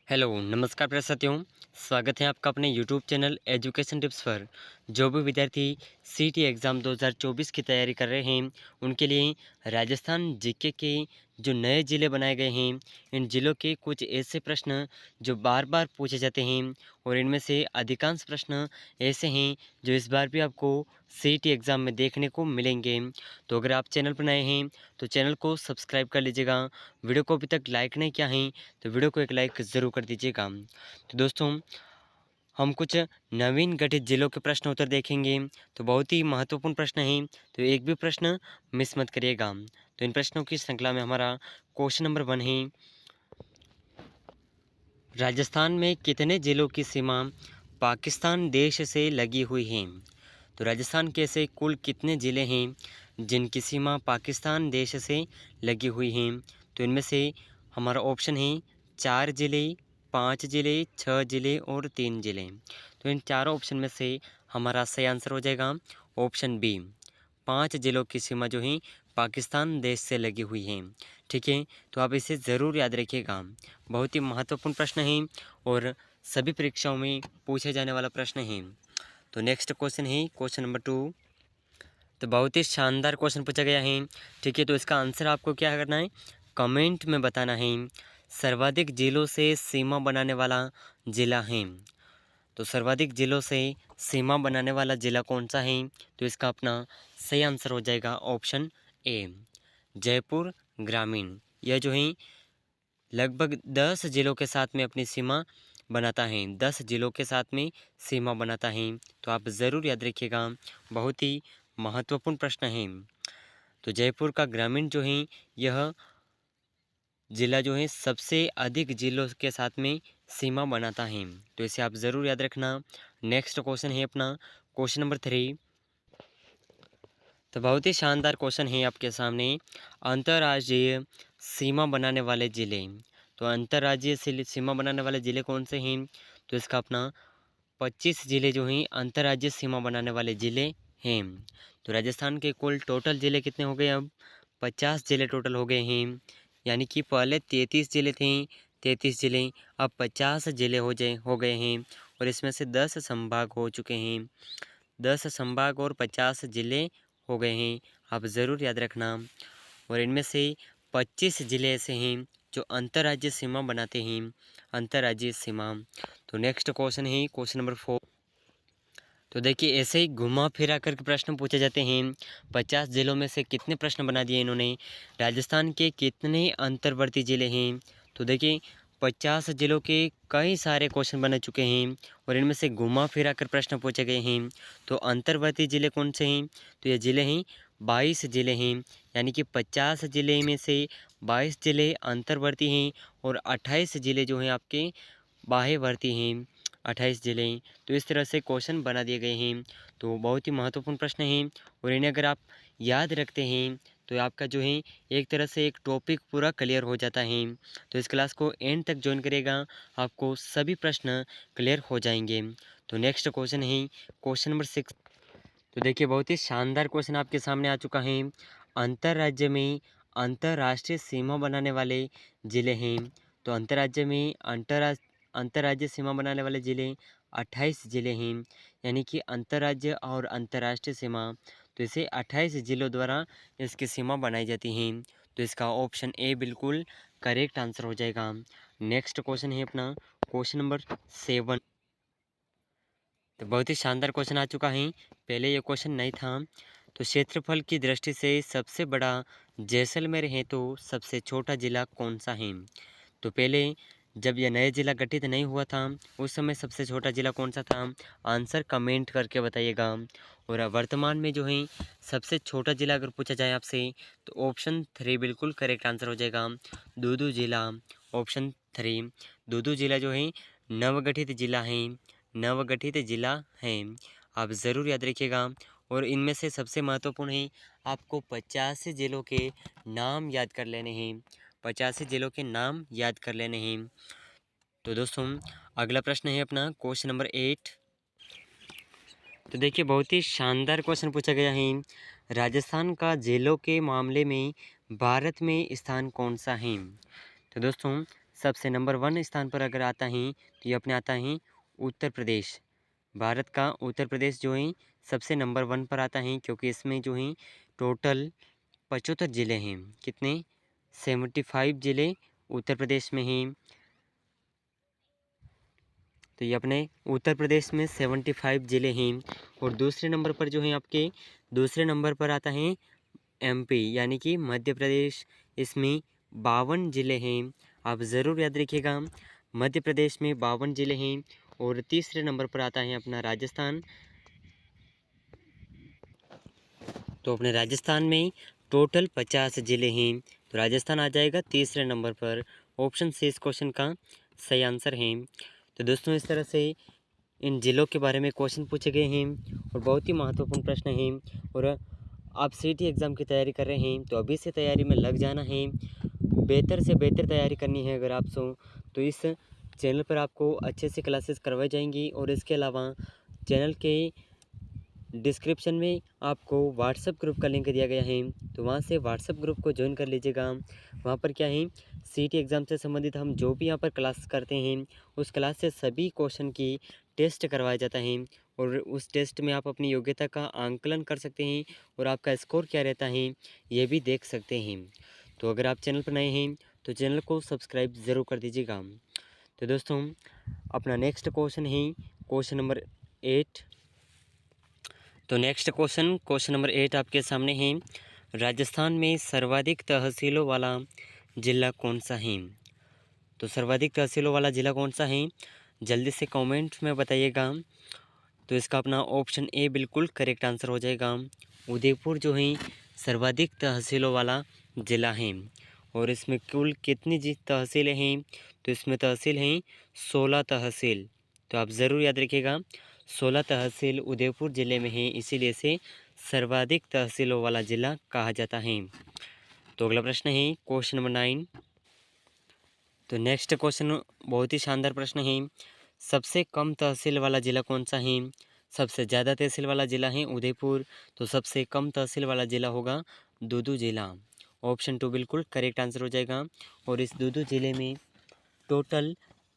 Hello नमस्कार प्रिय साथियों। स्वागत है आपका अपने यूट्यूब चैनल एजुकेशन टिप्स पर। जो भी विद्यार्थी सीटी एग्ज़ाम 2024 की तैयारी कर रहे हैं उनके लिए राजस्थान जीके के जो नए ज़िले बनाए गए हैं, इन ज़िलों के कुछ ऐसे प्रश्न जो बार बार पूछे जाते हैं और इनमें से अधिकांश प्रश्न ऐसे हैं जो इस बार भी आपको सीटी एग्ज़ाम में देखने को मिलेंगे। तो अगर आप चैनल पर नए हैं तो चैनल को सब्सक्राइब कर लीजिएगा। वीडियो को अभी तक लाइक नहीं किया है तो वीडियो को एक लाइक ज़रूर कर दीजिएगा। तो दोस्तों, हम कुछ नवीन गठित जिलों के प्रश्न उत्तर देखेंगे। तो बहुत ही महत्वपूर्ण प्रश्न हैं, तो एक भी प्रश्न मिस मत करिएगा। तो इन प्रश्नों की श्रृंखला में हमारा क्वेश्चन नंबर 1 है, राजस्थान में कितने जिलों की सीमा पाकिस्तान देश से लगी हुई है? तो राजस्थान के ऐसे कुल कितने ज़िले हैं जिनकी सीमा पाकिस्तान देश से लगी हुई हैं? तो इनमें से हमारा ऑप्शन है 4 ज़िले, 5 ज़िले, 6 ज़िले और 3 ज़िले। तो इन चारों ऑप्शन में से हमारा सही आंसर हो जाएगा ऑप्शन बी। 5 ज़िलों की सीमा जो है पाकिस्तान देश से लगी हुई है। ठीक है, तो आप इसे ज़रूर याद रखिएगा। बहुत ही महत्वपूर्ण प्रश्न है और सभी परीक्षाओं में पूछे जाने वाला प्रश्न है। तो नेक्स्ट क्वेश्चन है क्वेश्चन नंबर 2। तो बहुत ही शानदार क्वेश्चन पूछा गया है। ठीक है, तो इसका आंसर आपको क्या करना है, कमेंट में बताना है। सर्वाधिक जिलों से सीमा बनाने वाला जिला है। तो सर्वाधिक जिलों से सीमा बनाने वाला जिला कौन सा है? तो इसका अपना सही आंसर हो जाएगा ऑप्शन ए, जयपुर ग्रामीण। यह जो है लगभग 10 जिलों के साथ में अपनी सीमा बनाता है, 10 जिलों के साथ में सीमा बनाता है। तो आप ज़रूर याद रखिएगा, बहुत ही महत्वपूर्ण प्रश्न है। तो जयपुर का ग्रामीण जो है यह ज़िला जो है सबसे अधिक जिलों के साथ में सीमा बनाता है। तो इसे आप ज़रूर याद रखना। नेक्स्ट क्वेश्चन है अपना क्वेश्चन नंबर 3। तो बहुत ही शानदार क्वेश्चन है आपके सामने, अंतर्राज्यीय सीमा बनाने वाले ज़िले। तो अंतर्राज्यीय सीमा बनाने वाले ज़िले कौन से हैं? तो इसका अपना 25 ज़िले जो हैं अंतर्राज्यीय सीमा बनाने वाले ज़िले हैं। तो राजस्थान के कुल टोटल ज़िले कितने हो गए? अब 50 ज़िले टोटल हो गए हैं। यानी कि पहले 33 ज़िले थे, 33 ज़िले अब 50 ज़िले हो गए हैं और इसमें से 10 संभाग हो चुके हैं। 10 संभाग और 50 ज़िले हो गए हैं, आप ज़रूर याद रखना। और इनमें से 25 ज़िले ऐसे हैं जो अंतर्राज्यीय सीमा बनाते हैं, अंतर्राज्यीय सीमा। तो नेक्स्ट क्वेश्चन है क्वेश्चन नंबर 4। तो देखिए ऐसे ही घुमा फिरा करके प्रश्न पूछे जाते हैं। 50 ज़िलों में से कितने प्रश्न बना दिए इन्होंने, राजस्थान के कितने अंतर्वर्ती ज़िले हैं? तो देखिए 50 ज़िलों के कई सारे क्वेश्चन बन चुके हैं और इनमें से घुमा फिरा कर प्रश्न पूछे गए हैं। तो अंतर्वर्ती ज़िले कौन से हैं? तो ये ज़िले हैं 22 ज़िले हैं। यानी कि 50 ज़िले में से 22 ज़िले अंतर्वर्ती हैं और 28 ज़िले जो हैं आपके बाह्यवर्ती हैं, 28 ज़िले। तो इस तरह से क्वेश्चन बना दिए गए हैं। तो बहुत ही महत्वपूर्ण प्रश्न हैं और इन्हें अगर आप याद रखते हैं तो आपका जो है एक तरह से एक टॉपिक पूरा क्लियर हो जाता है। तो इस क्लास को एंड तक ज्वाइन करिएगा, आपको सभी प्रश्न क्लियर हो जाएंगे। तो नेक्स्ट क्वेश्चन है क्वेश्चन नंबर 6। तो देखिए बहुत ही शानदार क्वेश्चन आपके सामने आ चुका है। अंतर्राज्य में अंतर्राष्ट्रीय सीमा बनाने वाले ज़िले हैं। तो अंतर्राज्य में अंतर्राज्य सीमा बनाने वाले ज़िले 28 ज़िले हैं। यानी कि अंतर्राज्य और अंतर्राष्ट्रीय सीमा, तो इसे 28 ज़िलों द्वारा इसकी सीमा बनाई जाती हैं। तो इसका ऑप्शन ए बिल्कुल करेक्ट आंसर हो जाएगा। नेक्स्ट क्वेश्चन है अपना क्वेश्चन नंबर 7। तो बहुत ही शानदार क्वेश्चन आ चुका है, पहले ये क्वेश्चन नहीं था। तो क्षेत्रफल की दृष्टि से सबसे बड़ा जैसलमेर है तो सबसे छोटा ज़िला कौन सा है? तो पहले जब यह नया ज़िला गठित नहीं हुआ था उस समय सबसे छोटा ज़िला कौन सा था? आंसर कमेंट करके बताइएगा। और वर्तमान में जो है सबसे छोटा ज़िला अगर पूछा जाए आपसे तो ऑप्शन 3 बिल्कुल करेक्ट आंसर हो जाएगा, दूदू ज़िला। ऑप्शन 3 दूदू ज़िला जो है नवगठित ज़िला है, नवगठित ज़िला है, आप ज़रूर याद रखिएगा। और इनमें से सबसे महत्वपूर्ण है, आपको 85 ज़िलों के नाम याद कर लेने हैं, 85 ज़िलों के नाम याद कर लेने हैं। तो दोस्तों अगला प्रश्न है अपना क्वेश्चन नंबर 8। तो देखिए बहुत ही शानदार क्वेश्चन पूछा गया है, राजस्थान का जिलों के मामले में भारत में स्थान कौन सा है? तो दोस्तों सबसे नंबर 1 स्थान पर अगर आता है तो ये अपने आता है उत्तर प्रदेश। भारत का उत्तर प्रदेश जो है सबसे नंबर 1 पर आता है, क्योंकि इसमें जो है टोटल 75 ज़िले हैं। कितने? 75 ज़िले उत्तर प्रदेश में हैं। तो ये अपने उत्तर प्रदेश में 75 ज़िले हैं। और दूसरे नंबर पर जो है आपके दूसरे नंबर पर आता है एमपी यानी कि मध्य प्रदेश। इसमें 52 ज़िले हैं। आप ज़रूर याद रखिएगा, मध्य प्रदेश में 52 ज़िले हैं। और तीसरे नंबर पर आता है अपना राजस्थान। तो अपने राजस्थान में टोटल 50 ज़िले हैं। तो राजस्थान आ जाएगा तीसरे नंबर पर। ऑप्शन सी इस क्वेश्चन का सही आंसर है। तो दोस्तों इस तरह से इन ज़िलों के बारे में क्वेश्चन पूछे गए हैं और बहुत ही महत्वपूर्ण प्रश्न हैं। और आप सीटी एग्ज़ाम की तैयारी कर रहे हैं तो अभी से तैयारी में लग जाना है। बेहतर से बेहतर तैयारी करनी है अगर आप तो इस चैनल पर आपको अच्छे से क्लासेस करवाई जाएंगी। और इसके अलावा चैनल के डिस्क्रिप्शन में आपको व्हाट्सएप ग्रुप का लिंक दिया गया है, तो वहाँ से व्हाट्सएप ग्रुप को ज्वाइन कर लीजिएगा। वहाँ पर क्या है, सीटी एग्ज़ाम से संबंधित हम जो भी यहाँ पर क्लास करते हैं उस क्लास से सभी क्वेश्चन की टेस्ट करवाया जाता है। और उस टेस्ट में आप अपनी योग्यता का आंकलन कर सकते हैं और आपका स्कोर क्या रहता है ये भी देख सकते हैं। तो अगर आप चैनल पर नए हैं तो चैनल को सब्सक्राइब ज़रूर कर दीजिएगा। तो दोस्तों अपना नेक्स्ट क्वेश्चन है क्वेश्चन नंबर 8। तो नेक्स्ट क्वेश्चन नंबर 8 आपके सामने है। राजस्थान में सर्वाधिक तहसीलों वाला ज़िला कौन सा है? तो सर्वाधिक तहसीलों वाला ज़िला कौन सा है, जल्दी से कमेंट में बताइएगा। तो इसका अपना ऑप्शन ए बिल्कुल करेक्ट आंसर हो जाएगा। उदयपुर जो है सर्वाधिक तहसीलों वाला ज़िला है। और इसमें कुल कितनी तहसीलें हैं? तो इसमें तहसील हैं 16 तहसील। तो आप ज़रूर याद रखिएगा, 16 तहसील उदयपुर ज़िले में हैं, इसीलिए इसे सर्वाधिक तहसीलों वाला ज़िला कहा जाता है। तो अगला प्रश्न है क्वेश्चन नंबर 9। तो नेक्स्ट क्वेश्चन बहुत ही शानदार प्रश्न है। सबसे कम तहसील वाला ज़िला कौन सा है? सबसे ज़्यादा तहसील वाला ज़िला है उदयपुर, तो सबसे कम तहसील वाला ज़िला होगा दूदू ज़िला। ऑप्शन 2 बिल्कुल करेक्ट आंसर हो जाएगा। और इस दूदू ज़िले में टोटल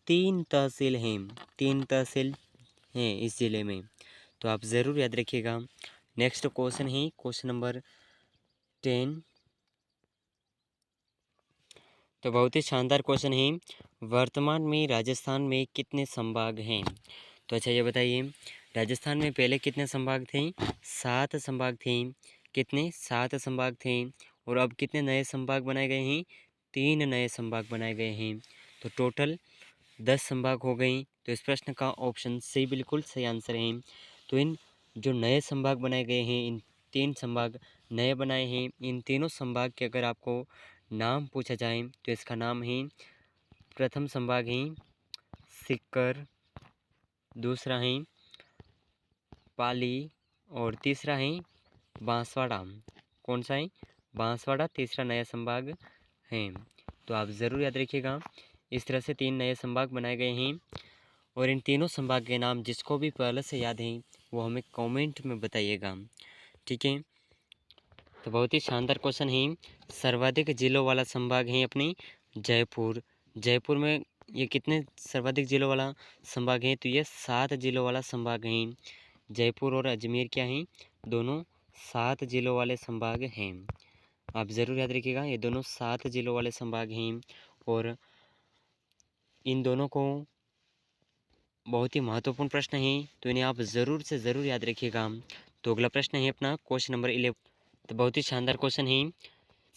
3 तहसील हैं, 3 तहसील हैं इस ज़िले में। तो आप ज़रूर याद रखिएगा। नेक्स्ट क्वेश्चन है क्वेश्चन नंबर 10। तो बहुत ही शानदार क्वेश्चन है। वर्तमान में राजस्थान में कितने संभाग हैं? तो अच्छा ये बताइए, राजस्थान में पहले कितने संभाग थे? 7 संभाग थे। कितने? 7 संभाग थे। और अब कितने नए संभाग बनाए गए हैं? 3 नए संभाग बनाए गए हैं। तो टोटल 10 संभाग हो गए। तो इस प्रश्न का ऑप्शन सी बिल्कुल सही आंसर है। तो इन जो नए संभाग बनाए गए हैं, इन 3 संभाग नए बनाए हैं। इन तीनों संभाग के अगर आपको नाम पूछा जाए तो इसका नाम है, प्रथम संभाग है सीकर, दूसरा है पाली और तीसरा है बांसवाड़ा। कौन सा है? बांसवाड़ा तीसरा नया संभाग है। तो आप ज़रूर याद रखिएगा। इस तरह से 3 नए संभाग बनाए गए हैं। और इन तीनों संभाग के नाम जिसको भी पहले से याद हैं वो हमें कमेंट में बताइएगा, ठीक है। तो बहुत ही शानदार क्वेश्चन है। सर्वाधिक जिलों वाला संभाग है अपनी जयपुर। जयपुर में ये कितने सर्वाधिक जिलों वाला संभाग है? तो ये 7 जिलों वाला संभाग है। जयपुर और अजमेर क्या हैं? दोनों 7 जिलों वाले संभाग हैं। आप ज़रूर याद रखिएगा, ये दोनों 7 जिलों वाले संभाग हैं। और इन दोनों को बहुत ही महत्वपूर्ण प्रश्न है, तो इन्हें आप ज़रूर से ज़रूर याद रखिएगा। तो अगला प्रश्न है अपना क्वेश्चन नंबर 11। तो बहुत ही शानदार क्वेश्चन है।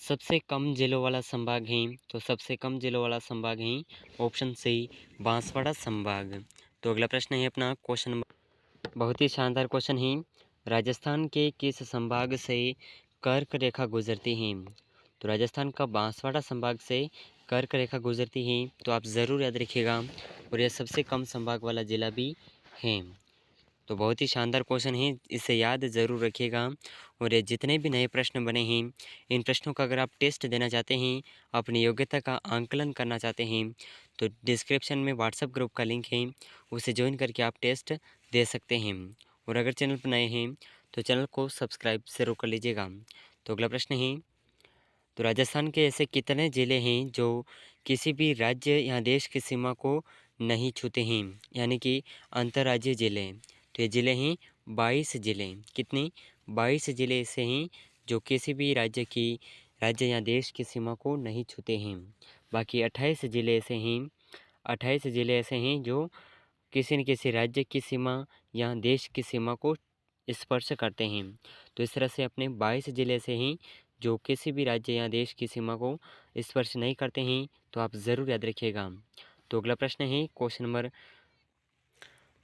सबसे कम जिलों वाला संभाग है? तो सबसे कम जिलों वाला संभाग है ऑप्शन सी बांसवाड़ा संभाग। तो अगला प्रश्न है अपना क्वेश्चन नंबर, बहुत ही शानदार क्वेश्चन है। राजस्थान के किस संभाग से कर्क रेखा गुजरती है? तो राजस्थान का बांसवाड़ा संभाग से कर्क रेखा गुजरती है। तो आप ज़रूर याद रखिएगा। और यह सबसे कम संभाग वाला ज़िला भी है। तो बहुत ही शानदार क्वेश्चन है, इसे याद ज़रूर रखिएगा। और ये जितने भी नए प्रश्न बने हैं, इन प्रश्नों का अगर आप टेस्ट देना चाहते हैं, अपनी योग्यता का आंकलन करना चाहते हैं, तो डिस्क्रिप्शन में व्हाट्सएप ग्रुप का लिंक है, उसे ज्वाइन करके आप टेस्ट दे सकते हैं। और अगर चैनल पर नए हैं तो चैनल को सब्सक्राइब ज़रूर कर लीजिएगा। तो अगला प्रश्न है, तो राजस्थान के ऐसे कितने ज़िले हैं जो किसी भी राज्य या देश की सीमा को नहीं छूते हैं, यानी कि अंतर्राज्यीय ज़िले। तो ये ज़िले हैं 22 ज़िले। कितने? 22 ज़िले ऐसे हैं जो किसी भी राज्य या देश की सीमा को नहीं छूते हैं। बाकी 28 ज़िले ऐसे हैं, 28 ज़िले ऐसे हैं जो किसी न किसी राज्य की सीमा या देश की सीमा को स्पर्श करते हैं। तो इस तरह से अपने 22 ज़िले ऐसे हैं जो किसी भी राज्य या देश की सीमा को स्पर्श नहीं करते हैं, तो आप ज़रूर याद रखिएगा। तो अगला प्रश्न है क्वेश्चन नंबर,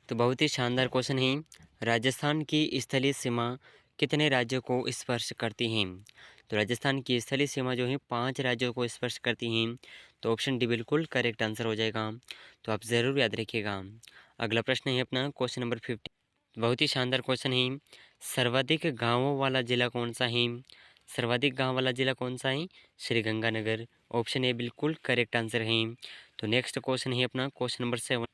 तो बहुत ही शानदार क्वेश्चन है। राजस्थान की स्थलीय सीमा कितने राज्यों को स्पर्श करती हैं? तो राजस्थान की स्थलीय सीमा जो है 5 राज्यों को स्पर्श करती हैं। तो ऑप्शन डी बिल्कुल करेक्ट आंसर हो जाएगा। तो आप ज़रूर याद रखिएगा। अगला प्रश्न है अपना क्वेश्चन नंबर 50। बहुत ही शानदार क्वेश्चन है। सर्वाधिक गांवों वाला जिला कौन सा है? सर्वाधिक गांव वाला जिला कौन सा है? श्रीगंगानगर। ऑप्शन ए बिल्कुल करेक्ट आंसर है। तो नेक्स्ट क्वेश्चन है अपना क्वेश्चन नंबर 7।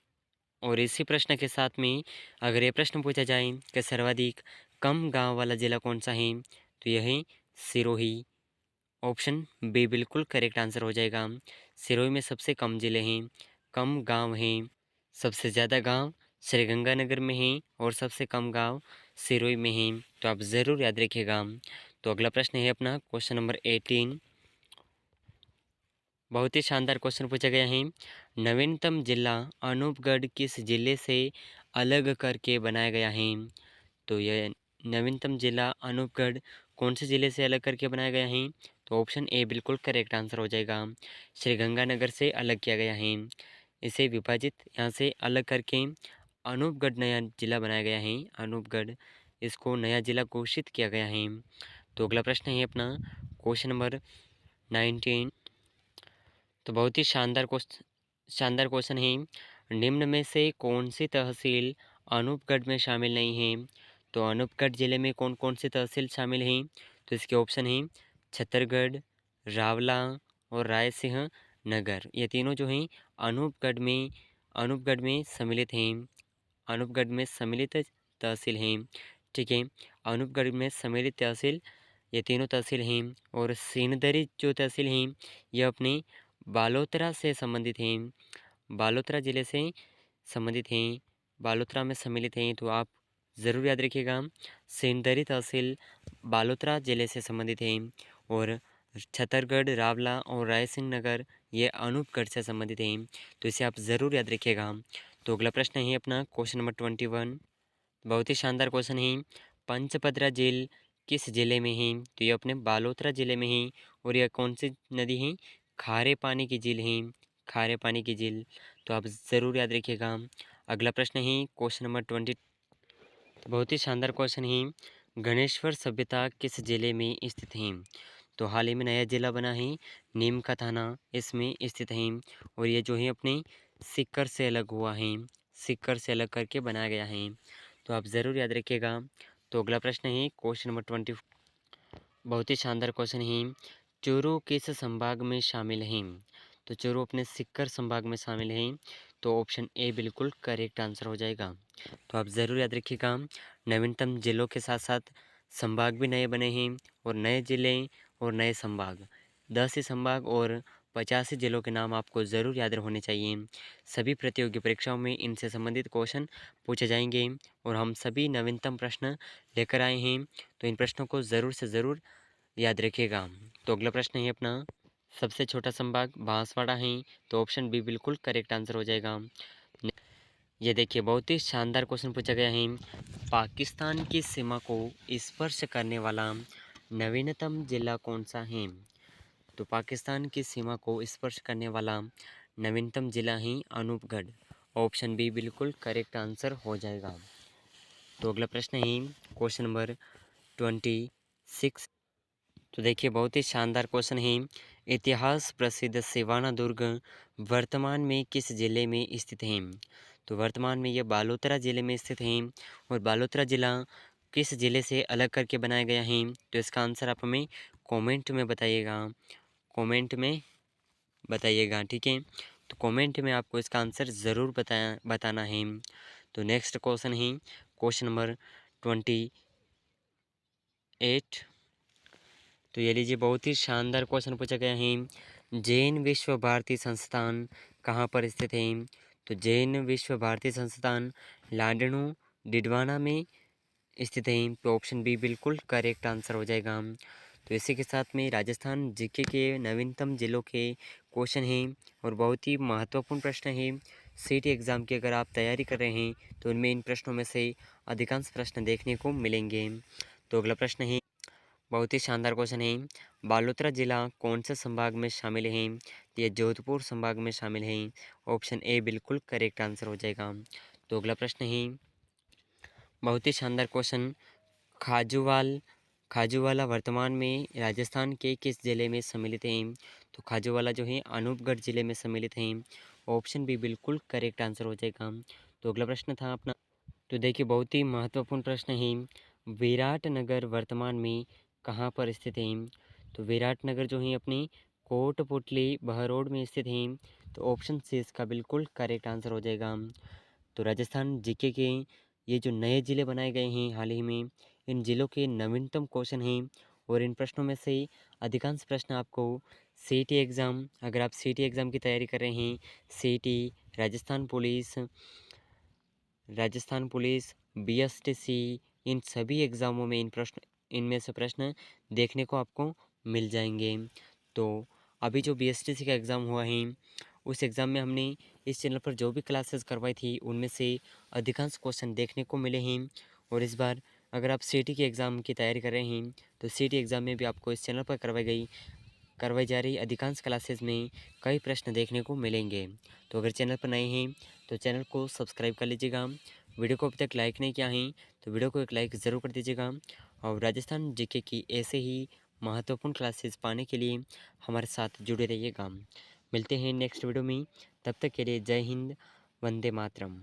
और इसी प्रश्न के साथ में अगर ये प्रश्न पूछा जाए कि सर्वाधिक कम गांव वाला जिला कौन सा है, तो यह है सिरोही। ऑप्शन बी बिल्कुल करेक्ट आंसर हो जाएगा। सिरोही में सबसे कम जिले हैं, कम गांव हैं। सबसे ज़्यादा गांव श्रीगंगानगर में हैं और सबसे कम गांव सिरोही में हैं। तो आप ज़रूर याद रखिएगा। तो अगला प्रश्न है अपना क्वेश्चन नंबर 18। बहुत ही शानदार क्वेश्चन पूछा गया है। नवीनतम जिला अनूपगढ़ किस जिले से अलग करके बनाया गया है? तो यह नवीनतम जिला अनूपगढ़ कौन से ज़िले से अलग करके बनाया गया है? तो ऑप्शन ए बिल्कुल करेक्ट आंसर हो जाएगा। श्रीगंगानगर से अलग किया गया है। इसे विभाजित यहाँ से अलग करके अनूपगढ़ नया जिला बनाया गया है। अनूपगढ़ इसको नया जिला घोषित किया गया है। तो अगला प्रश्न है अपना क्वेश्चन नंबर 19। तो बहुत ही शानदार क्वेश्चन है। निम्न में से कौन सी तहसील अनूपगढ़ में शामिल नहीं है? तो अनूपगढ़ जिले में कौन कौन सी तहसील शामिल हैं? तो इसके ऑप्शन हैं छतरगढ़, रावला और रायसिंह नगर। ये तीनों जो हैं अनूपगढ़ में सम्मिलित हैं। अनूपगढ़ में सम्मिलित तहसील हैं। ठीक है, अनूपगढ़ में सम्मिलित तहसील ये तीनों तहसील हैं। और सीनदरी जो तहसील हैं ये अपने बालोतरा से संबंधित हैं। बालोतरा ज़िले से संबंधित हैं, बालोतरा में सम्मिलित हैं। तो आप ज़रूर याद रखिएगा, सेंदरी तहसील बालोतरा ज़िले से संबंधित हैं। और छतरगढ़, रावला और रायसिंह नगर ये अनूपगढ़ से संबंधित हैं। तो इसे आप ज़रूर याद रखिएगा। तो अगला प्रश्न है अपना क्वेश्चन नंबर 21। बहुत ही शानदार क्वेश्चन है। पंचपदरा झील किस जिले में है? तो ये अपने बालोतरा ज़िले में है। और यह कौन सी नदी है? खारे पानी की झील है, खारे पानी की झील। तो आप ज़रूर याद रखिएगा। अगला प्रश्न है क्वेश्चन नंबर 20। बहुत ही शानदार क्वेश्चन है। गणेश्वर सभ्यता किस जिले में स्थित है? तो हाल ही में नया जिला बना है, नीम का थाना इसमें स्थित है। और ये जो है अपने सीकर से अलग हुआ है, सीकर से अलग करके बनाया गया है। तो आप ज़रूर याद रखिएगा। तो अगला प्रश्न है क्वेश्चन नंबर 20। बहुत ही शानदार क्वेश्चन है। चूरू किस संभाग में शामिल हैं? तो चूरू अपने सीकर संभाग में शामिल हैं। तो ऑप्शन ए बिल्कुल करेक्ट आंसर हो जाएगा। तो आप ज़रूर याद रखिएगा। नवीनतम जिलों के साथ साथ संभाग भी नए बने हैं। और नए जिले और नए संभाग 10 ही संभाग और 85 जिलों के नाम आपको ज़रूर याद होने चाहिए। सभी प्रतियोगी परीक्षाओं में इनसे संबंधित क्वेश्चन पूछे जाएंगे। और हम सभी नवीनतम प्रश्न लेकर आए हैं। तो इन प्रश्नों को ज़रूर से ज़रूर याद रखिएगा। तो अगला प्रश्न है अपना, सबसे छोटा संभाग बांसवाड़ा है। तो ऑप्शन बी बिल्कुल करेक्ट आंसर हो जाएगा। ये देखिए बहुत ही शानदार क्वेश्चन पूछा गया है। पाकिस्तान की सीमा को स्पर्श करने वाला नवीनतम जिला कौन सा है? तो पाकिस्तान की सीमा को स्पर्श करने वाला नवीनतम जिला है अनूपगढ़। ऑप्शन बी बिल्कुल करेक्ट आंसर हो जाएगा। तो अगला प्रश्न है क्वेश्चन नंबर 26। तो देखिए बहुत ही शानदार क्वेश्चन है। इतिहास प्रसिद्ध सिवाना दुर्ग वर्तमान में किस जिले में स्थित है? तो वर्तमान में यह बालोतरा जिले में स्थित है। और बालोतरा जिला किस जिले से अलग करके बनाया गया है? तो इसका आंसर आप हमें कमेंट में बताइएगा, कमेंट में बताइएगा। ठीक है, तो कमेंट में आपको इसका आंसर ज़रूर बताना है। तो नेक्स्ट क्वेश्चन है क्वेश्चन नंबर 28। तो ये लीजिए बहुत ही शानदार क्वेश्चन पूछा गया है। जैन विश्व भारती संस्थान कहाँ पर स्थित है? तो जैन विश्व भारती संस्थान लाडनू डिडवाना में स्थित है। तो ऑप्शन बी बिल्कुल करेक्ट आंसर हो जाएगा। तो इसी के साथ में राजस्थान जीके के नवीनतम जिलों के क्वेश्चन हैं और बहुत ही महत्वपूर्ण प्रश्न है। सीटी एग्ज़ाम की अगर आप तैयारी कर रहे हैं तो उनमें इन प्रश्नों में से अधिकांश प्रश्न देखने को मिलेंगे। तो अगला प्रश्न है, बहुत ही शानदार क्वेश्चन है। बालोतरा जिला कौन से संभाग में शामिल है? तो ये जोधपुर संभाग में शामिल है। ऑप्शन ए बिल्कुल करेक्ट आंसर हो जाएगा। तो अगला प्रश्न है, बहुत ही शानदार क्वेश्चन, खाजूवाला वर्तमान में राजस्थान के किस जिले में सम्मिलित हैं? तो खाजूवाला जो है अनूपगढ़ जिले में सम्मिलित हैं। ऑप्शन बी बिल्कुल करेक्ट आंसर हो जाएगा। तो अगला प्रश्न था अपना, तो देखिए बहुत ही महत्वपूर्ण प्रश्न है। विराटनगर वर्तमान में कहाँ पर स्थित है? तो विराटनगर जो है अपनी कोटपुतली बहरोड में स्थित है। तो ऑप्शन सी इसका बिल्कुल करेक्ट आंसर हो जाएगा। तो राजस्थान जीके के ये जो नए ज़िले बनाए गए हैं हाल ही में, इन ज़िलों के नवीनतम क्वेश्चन हैं और इन प्रश्नों में से अधिकांश प्रश्न आपको सीटी एग्ज़ाम, अगर आप सीटी एग्ज़ाम की तैयारी कर रहे हैं, सीटी, राजस्थान पुलिस, बीएसटीसी, इन सभी एग्ज़ामों में इनमें से प्रश्न देखने को आपको मिल जाएंगे। तो अभी जो बीएसटीसी का एग्ज़ाम हुआ है, उस एग्ज़ाम में हमने इस चैनल पर जो भी क्लासेस करवाई थी उनमें से अधिकांश क्वेश्चन देखने को मिले हैं। और इस बार अगर आप सीटी के एग्ज़ाम की तैयारी कर रहे हैं तो सीटी एग्ज़ाम में भी आपको इस चैनल पर करवाई जा रही अधिकांश क्लासेस में कई प्रश्न देखने को मिलेंगे। तो अगर चैनल पर नए हैं तो चैनल को सब्सक्राइब कर लीजिएगा। वीडियो को अभी तक लाइक नहीं किया है तो वीडियो को एक लाइक ज़रूर कर दीजिएगा। और राजस्थान जीके की ऐसे ही महत्वपूर्ण क्लासेस पाने के लिए हमारे साथ जुड़े रहिएगा। मिलते हैं नेक्स्ट वीडियो में, तब तक के लिए जय हिंद, वंदे मातरम।